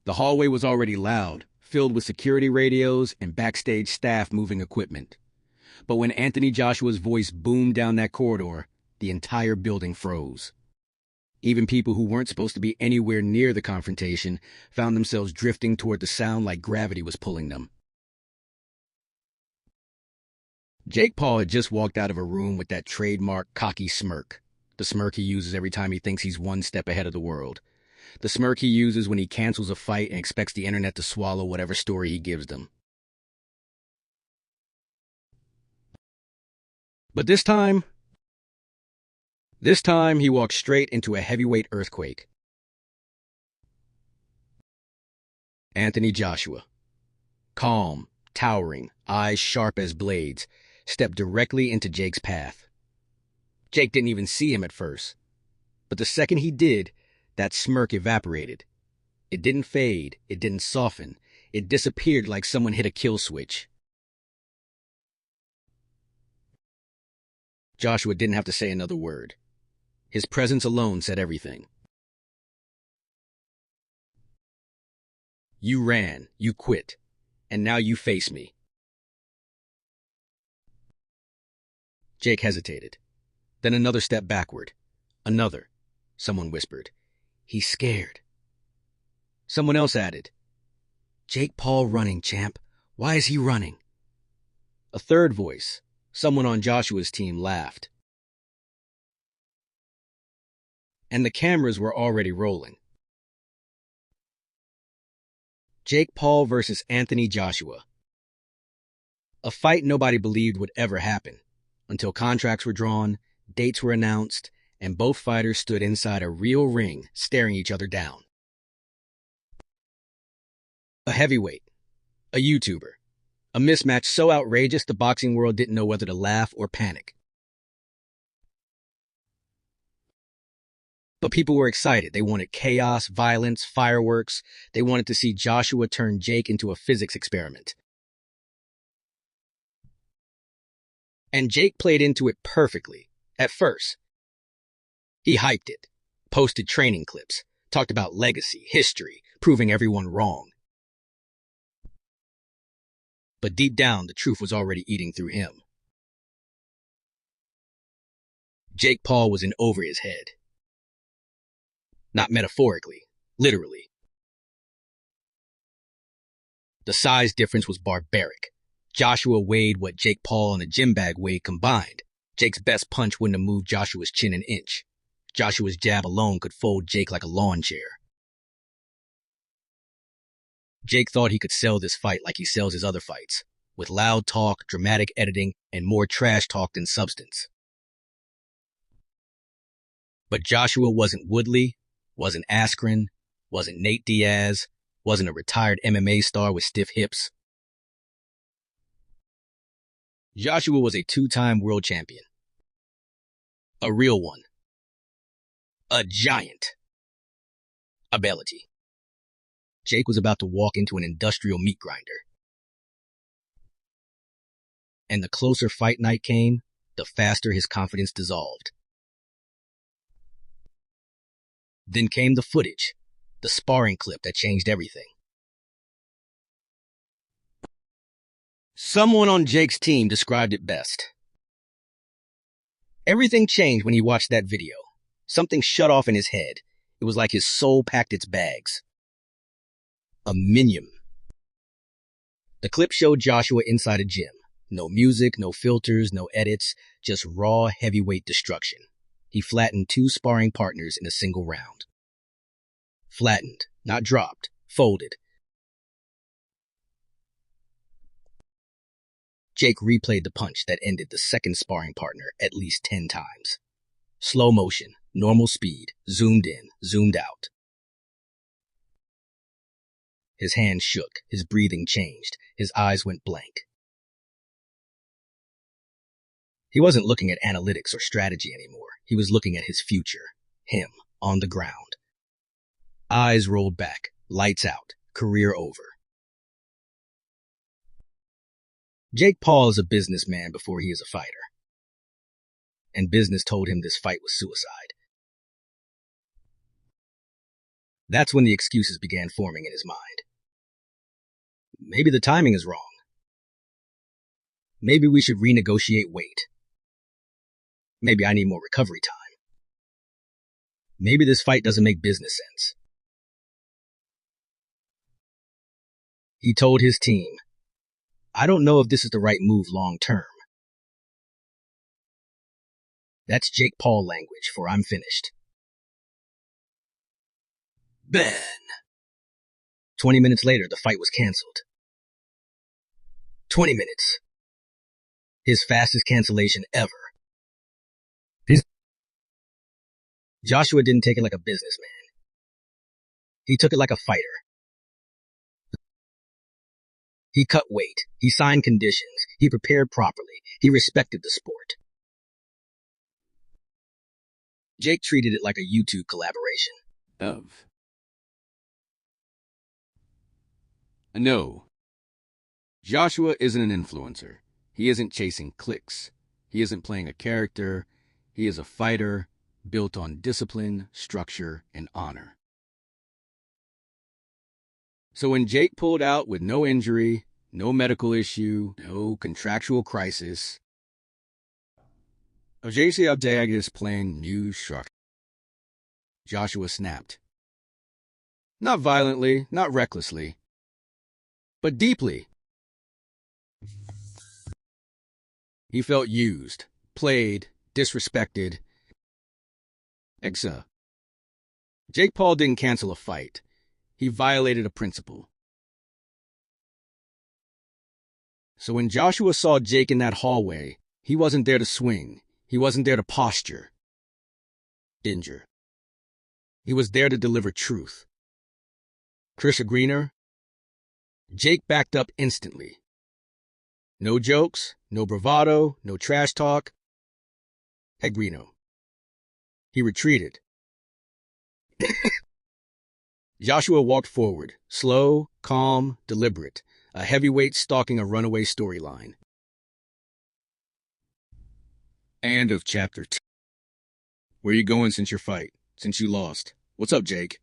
The hallway was already loud, filled with security radios and backstage staff moving equipment. But when Anthony Joshua's voice boomed down that corridor, the entire building froze. Even people who weren't supposed to be anywhere near the confrontation found themselves drifting toward the sound like gravity was pulling them. Jake Paul had just walked out of a room with that trademark cocky smirk, the smirk he uses every time he thinks he's one step ahead of the world. The smirk he uses when he cancels a fight and expects the internet to swallow whatever story he gives them. But this time he walked straight into a heavyweight earthquake. Anthony Joshua, calm, towering, eyes sharp as blades, stepped directly into Jake's path. Jake didn't even see him at first. But the second he did, that smirk evaporated. It didn't fade, it didn't soften, it disappeared like someone hit a kill switch. Joshua didn't have to say another word. His presence alone said everything. You ran, you quit, and now you face me. Jake hesitated. Then another step backward. Another. Someone whispered. He's scared. Someone else added. Jake Paul running, champ. Why is he running? A third voice, someone on Joshua's team, laughed. And the cameras were already rolling. Jake Paul versus Anthony Joshua. A fight nobody believed would ever happen, until contracts were drawn, dates were announced, and both fighters stood inside a real ring, staring each other down. A heavyweight, a YouTuber, a mismatch so outrageous the boxing world didn't know whether to laugh or panic. But people were excited. They wanted chaos, violence, fireworks. They wanted to see Joshua turn Jake into a physics experiment. And Jake played into it perfectly, at first. He hyped it, posted training clips, talked about legacy, history, proving everyone wrong. But deep down, the truth was already eating through him. Jake Paul was in over his head. Not metaphorically, literally. The size difference was barbaric. Joshua weighed what Jake Paul and a gym bag weighed combined. Jake's best punch wouldn't have moved Joshua's chin an inch. Joshua's jab alone could fold Jake like a lawn chair. Jake thought he could sell this fight like he sells his other fights, with loud talk, dramatic editing, and more trash talk than substance. But Joshua wasn't Woodley, wasn't Askren, wasn't Nate Diaz, wasn't a retired MMA star with stiff hips. Joshua was a two-time world champion. A real one. A giant. Ability. Jake was about to walk into an industrial meat grinder. And the closer fight night came, the faster his confidence dissolved. Then came the footage, the sparring clip that changed everything. Someone on Jake's team described it best. Everything changed when he watched that video. Something shut off in his head. It was like his soul packed its bags. A minion. The clip showed Joshua inside a gym. No music, no filters, no edits, just raw heavyweight destruction. He flattened two sparring partners in a single round. Flattened, not dropped, folded. Jake replayed the punch that ended the second sparring partner at least 10 times. Slow motion, normal speed, zoomed in, zoomed out. His hands shook, his breathing changed, his eyes went blank. He wasn't looking at analytics or strategy anymore. He was looking at his future, him, on the ground. Eyes rolled back, lights out, career over. Jake Paul is a businessman before he is a fighter. And business told him this fight was suicide. That's when the excuses began forming in his mind. Maybe the timing is wrong. Maybe we should renegotiate weight. Maybe I need more recovery time. Maybe this fight doesn't make business sense. He told his team, I don't know if this is the right move long term. That's Jake Paul language for I'm finished. Ben. 20 minutes later, the fight was canceled. 20 minutes. His fastest cancellation ever. Joshua didn't take it like a businessman. He took it like a fighter. He cut weight. He signed conditions. He prepared properly. He respected the sport. Jake treated it like a YouTube collaboration. No. Joshua isn't an influencer. He isn't chasing clicks. He isn't playing a character. He is a fighter built on discipline, structure, and honor. So when Jake pulled out with no injury, no medical issue, no contractual crisis, JC Abdag's plan new structure. Joshua snapped. Not violently, not recklessly, but deeply. He felt used, played, disrespected. Jake Paul didn't cancel a fight. He violated a principle. So when Joshua saw Jake in that hallway, he wasn't there to swing. He wasn't there to posture. Danger. He was there to deliver truth. Krisha Greener. Jake backed up instantly. No jokes, no bravado, no trash talk. Pegrino. He retreated. Joshua walked forward, slow, calm, deliberate, a heavyweight stalking a runaway storyline. End of chapter 2. Where you going since your fight? Since you lost? What's up, Jake?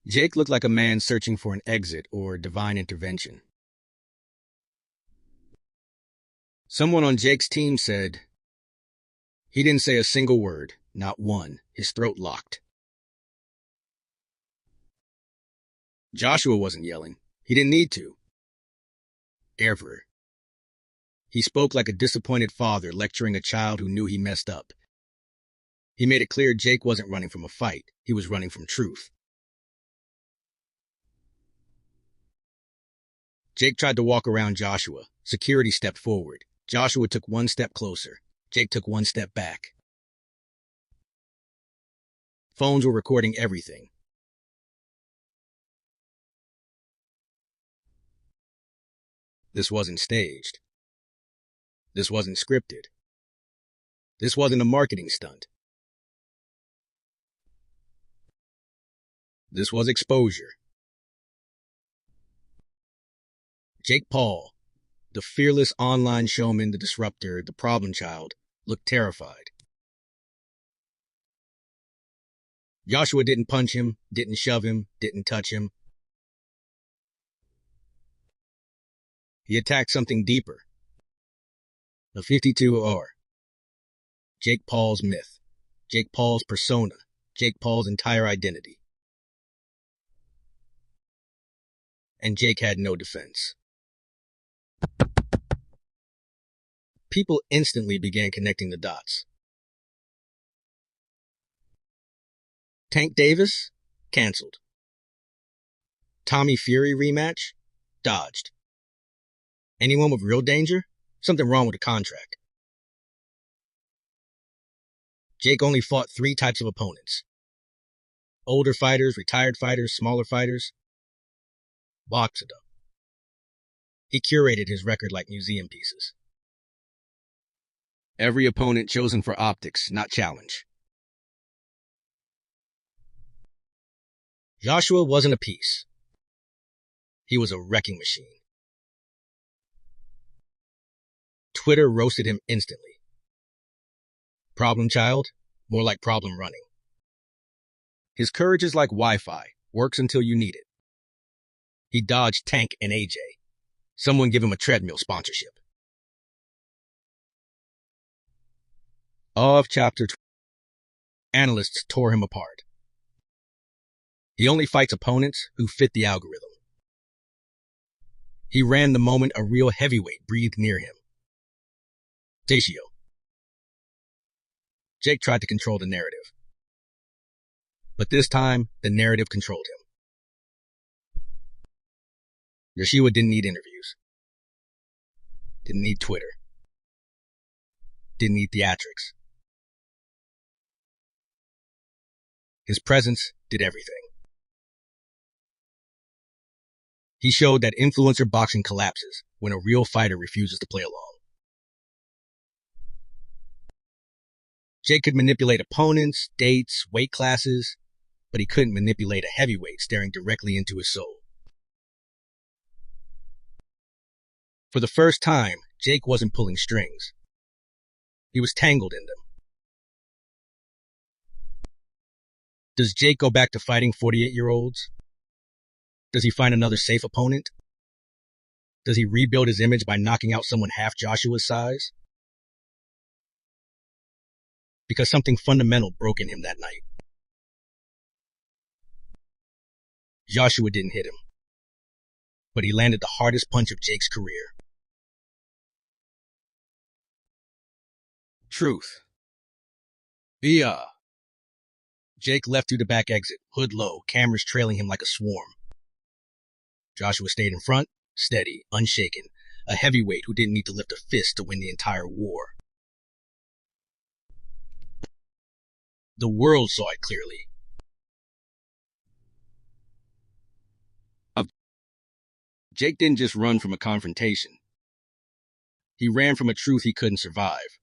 Jake looked like a man searching for an exit or divine intervention. Someone on Jake's team said, he didn't say a single word, not one, his throat locked. Joshua wasn't yelling. He didn't need to. Ever. He spoke like a disappointed father lecturing a child who knew he messed up. He made it clear Jake wasn't running from a fight. He was running from truth. Jake tried to walk around Joshua. Security stepped forward. Joshua took one step closer. Jake took one step back. Phones were recording everything. This wasn't staged. This wasn't scripted. This wasn't a marketing stunt. This was exposure. Jake Paul, the fearless online showman, the disruptor, the problem child, looked terrified. Joshua didn't punch him, didn't shove him, didn't touch him. He attacked something deeper. The 52R. Jake Paul's myth. Jake Paul's persona. Jake Paul's entire identity. And Jake had no defense. People instantly began connecting the dots. Tank Davis? Canceled. Tommy Fury rematch? Dodged. Anyone with real danger? Something wrong with the contract. Jake only fought 3 types of opponents. Older fighters, retired fighters, smaller fighters. Boxed up. He curated his record like museum pieces. Every opponent chosen for optics, not challenge. Joshua wasn't a piece. He was a wrecking machine. Twitter roasted him instantly. Problem child, more like problem running. His courage is like Wi-Fi, works until you need it. He dodged Tank and AJ. Someone give him a treadmill sponsorship. Of Chapter 12. Analysts tore him apart. He only fights opponents who fit the algorithm. He ran the moment a real heavyweight breathed near him. Tatio. Jake tried to control the narrative. But this time, the narrative controlled him. Joshua didn't need interviews. Didn't need Twitter. Didn't need theatrics. His presence did everything. He showed that influencer boxing collapses when a real fighter refuses to play along. Jake could manipulate opponents, dates, weight classes, but he couldn't manipulate a heavyweight staring directly into his soul. For the first time, Jake wasn't pulling strings. He was tangled in them. Does Jake go back to fighting 48-year-olds? Does he find another safe opponent? Does he rebuild his image by knocking out someone half Joshua's size? Because something fundamental broke in him that night. Joshua didn't hit him, but he landed the hardest punch of Jake's career. Truth. Via. Jake left through the back exit, hood low, cameras trailing him like a swarm. Joshua stayed in front, steady, unshaken, a heavyweight who didn't need to lift a fist to win the entire war. The world saw it clearly. Jake didn't just run from a confrontation. He ran from a truth he couldn't survive.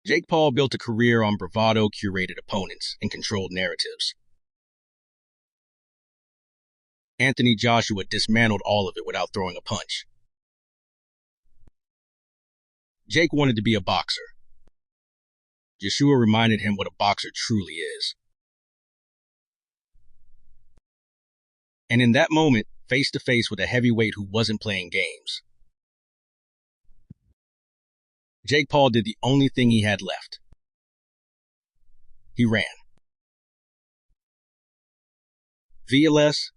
Jake Paul built a career on bravado, curated opponents, and controlled narratives. Anthony Joshua dismantled all of it without throwing a punch. Jake wanted to be a boxer. Joshua reminded him what a boxer truly is. And in that moment, face to face with a heavyweight who wasn't playing games, Jake Paul did the only thing he had left. He ran. Via less,